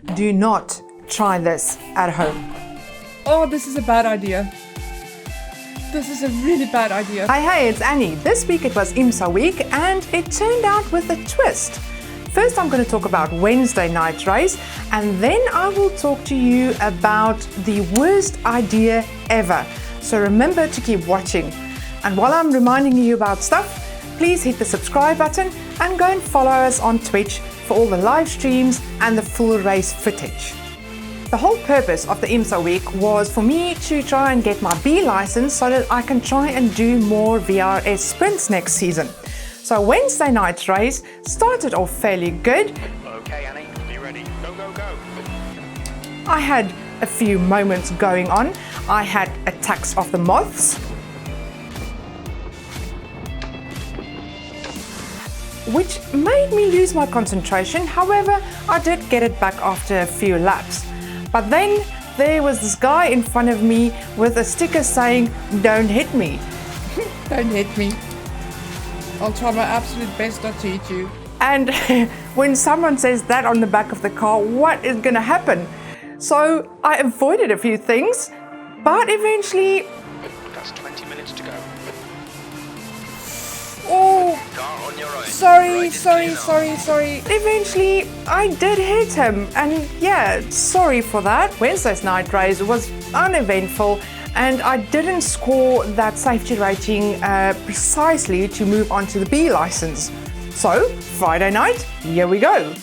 Do not try this at home. Oh, this is a bad idea. This is a really bad idea. Hey, it's Annie. This week it was IMSA week and it turned out with a twist. First I'm going to talk about Wednesday night's race and then I will talk to you about the worst idea ever. So remember to keep watching. And while I'm reminding you about stuff, please hit the subscribe button and go and follow us on Twitch for all the live streams and the full race footage. The whole purpose of the IMSA week was for me to try and get my B license so that I can try and do more VRS sprints next season. So Wednesday night's race started off fairly good. Okay, Annie, are you ready? Go, go, go. I had a few moments going on. I had attacks of the Moths, which made me lose my concentration. However, I did get it back after a few laps. But then there was this guy in front of me with a sticker saying, "Don't hit me." Don't hit me. I'll try my absolute best not to hit you. And when someone says that on the back of the car, what is going to happen? So I avoided a few things, but eventually... That's 20 minutes to go. Oh, Car on your own. sorry. Eventually, I did hit him, and yeah, sorry for that. Wednesday's night race was uneventful, and I didn't score that safety rating precisely to move on to the B license. So, Friday night, here we go.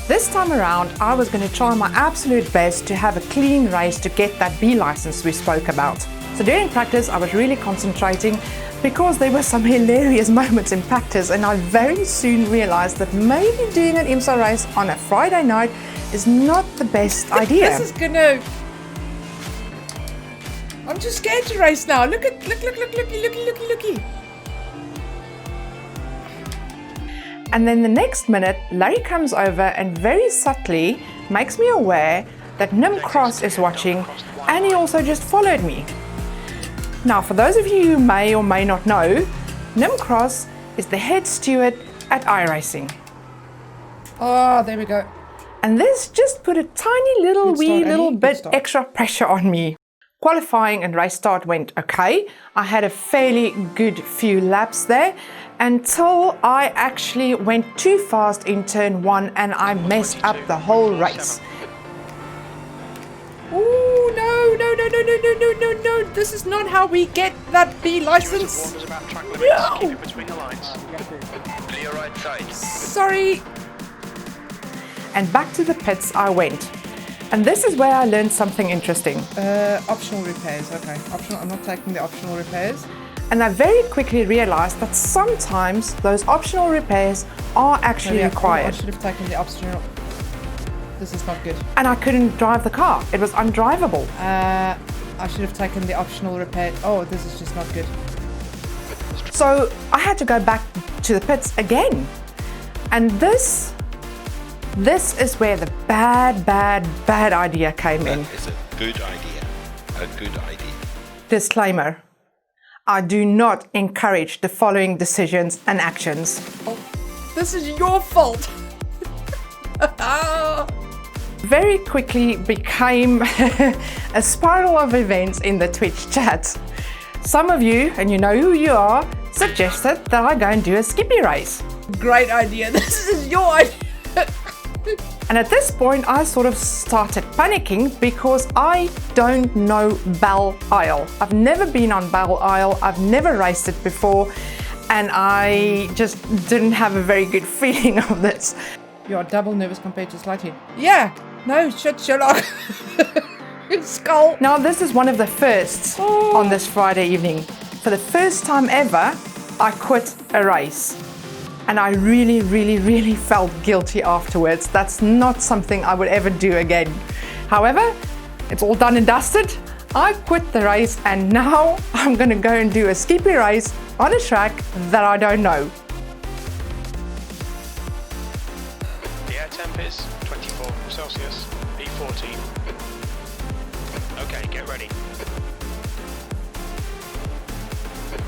This time around, I was going to try my absolute best to have a clean race to get that B license we spoke about. So during practice, I was really concentrating because there were some hilarious moments in practice, and I very soon realized that maybe doing an IMSA race on a Friday night is not the best idea. This is gonna... I'm just scared to race now. Looky. And then the next minute, Larry comes over and very subtly makes me aware that Nim Cross is watching, and he also just followed me. Now, for those of you who may or may not know, Nim Cross is the head steward at iRacing. Oh, there we go. And this just put a tiny little bit start. extra pressure on me. Qualifying and race start went okay. I had a fairly good few laps there until I actually went too fast in turn 1 and I messed up the whole race. Oh, no. This is not how we get that B license. Warners about track limits. Keep it between the lines. Clear right side. Sorry. And back to the pits I went. And this is where I learned something interesting. Optional repairs. Okay, optional. I'm not taking the optional repairs. And I very quickly realized that sometimes those optional repairs are actually required. I should have taken the optional. This is not good. And I couldn't drive the car. It was undrivable. I should have taken the optional repair. Oh, this is just not good. So I had to go back to the pits again. And this is where the bad idea came in. That is a good idea. A good idea. Disclaimer. I do not encourage the following decisions and actions. Oh, this is your fault. Very quickly became a spiral of events in the Twitch chat. Some of you, and you know who you are, suggested that I go and do a Skippy race. Great idea. This is your idea. And at this point, I sort of started panicking because I don't know Belle Isle. I've never been on Belle Isle. I've never raced it before. And I just didn't have a very good feeling of this. You are double nervous compared to slightly. Yeah. No, shut Sherlock. Skull. Now, this is one of the firsts on this Friday evening. For the first time ever, I quit a race. And I really felt guilty afterwards. That's not something I would ever do again. However, it's all done and dusted. I quit the race and now I'm gonna go and do a Skippy race on a track that I don't know. The air temp is 24 Celsius, E14. Okay, get ready.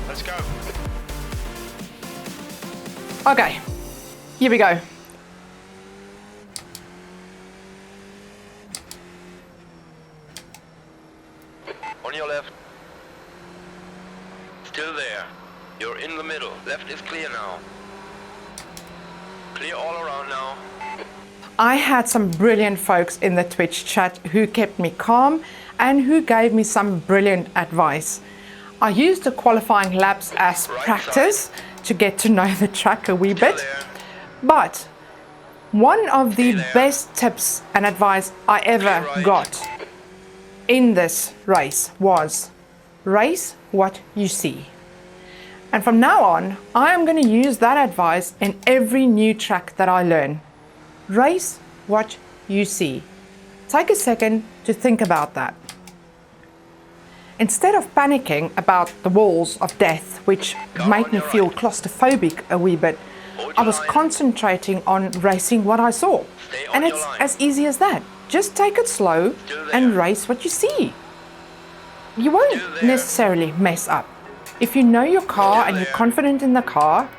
Let's go. Okay, here we go. On your left. Still there. You're in the middle. Left is clear now. Clear all around now. I had some brilliant folks in the Twitch chat who kept me calm and who gave me some brilliant advice. I used the qualifying laps as practice to get to know the track a wee bit, but one of the best tips and advice I ever got in this race was race what you see. And from now on, I am going to use that advice in every new track that I learn. Race what you see. Take a second to think about that. Instead of panicking about the walls of death, which made me feel claustrophobic a wee bit, I was concentrating on racing what I saw. And it's as easy as that. Just take it slow and race what you see. You won't necessarily mess up. If you know your car and you're confident in the car,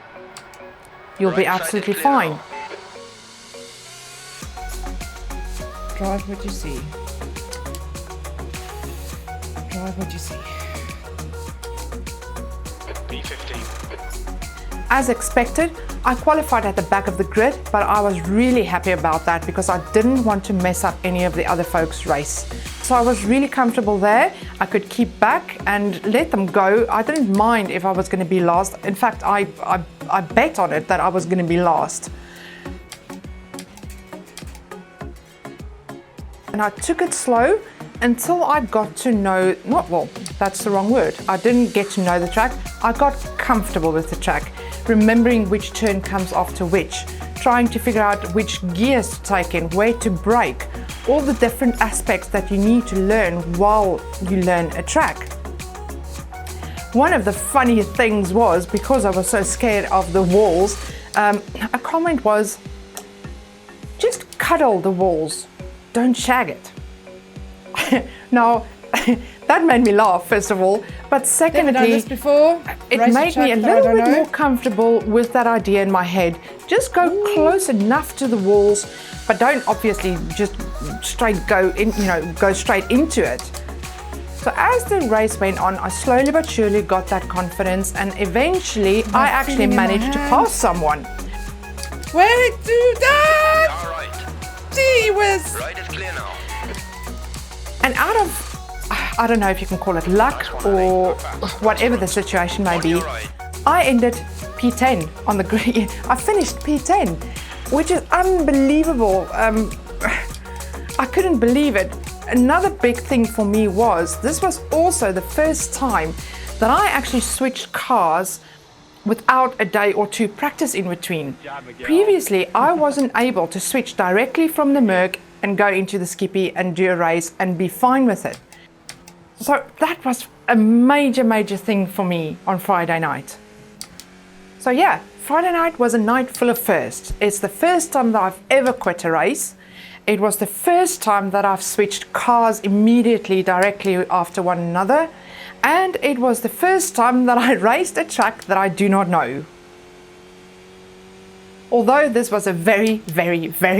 you'll be absolutely fine. Drive what you see. Drive what you see. P15. As expected, I qualified at the back of the grid, but I was really happy about that because I didn't want to mess up any of the other folks' race. So I was really comfortable there. I could keep back and let them go. I didn't mind if I was going to be last. In fact, I bet on it that I was going to be last. And I took it slow until I got to know, that's the wrong word. I didn't get to know the track. I got comfortable with the track, remembering which turn comes after which, trying to figure out which gears to take in, where to brake, all the different aspects that you need to learn while you learn a track. One of the funny things was, because I was so scared of the walls, a comment was, just cuddle the walls, don't shag it. Now, that made me laugh, first of all, but secondly, it made me a little bit more comfortable with that idea in my head. Just go close enough to the walls, but don't obviously just go straight into it. So as the race went on, I slowly but surely got that confidence, and eventually I actually managed to pass someone. Wait, do that! All right. Gee whiz! Right is clear now. And out of, I don't know if you can call it luck or whatever the situation may be, I ended P10 on the grid. I finished P10, which is unbelievable. I couldn't believe it. Another big thing for me was, this was also the first time that I actually switched cars without a day or two practice in between. Previously, I wasn't able to switch directly from the Merc and go into the Skippy and do a race and be fine with it. So that was a major thing for me on Friday night. So yeah, Friday night was a night full of firsts. It's the first time that I've ever quit a race. It was the first time that I've switched cars immediately directly after one another. And it was the first time that I raced a track that I do not know. Although this was a very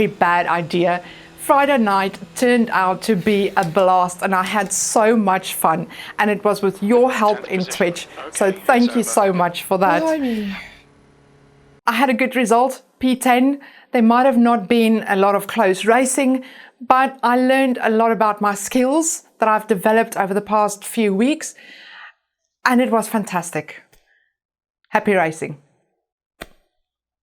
bad idea, Friday night turned out to be a blast and I had so much fun, and it was with your help in Twitch, so thank you so much for that. I had a good result, P10. There might have not been a lot of close racing, but I learned a lot about my skills that I've developed over the past few weeks, and it was fantastic. Happy racing.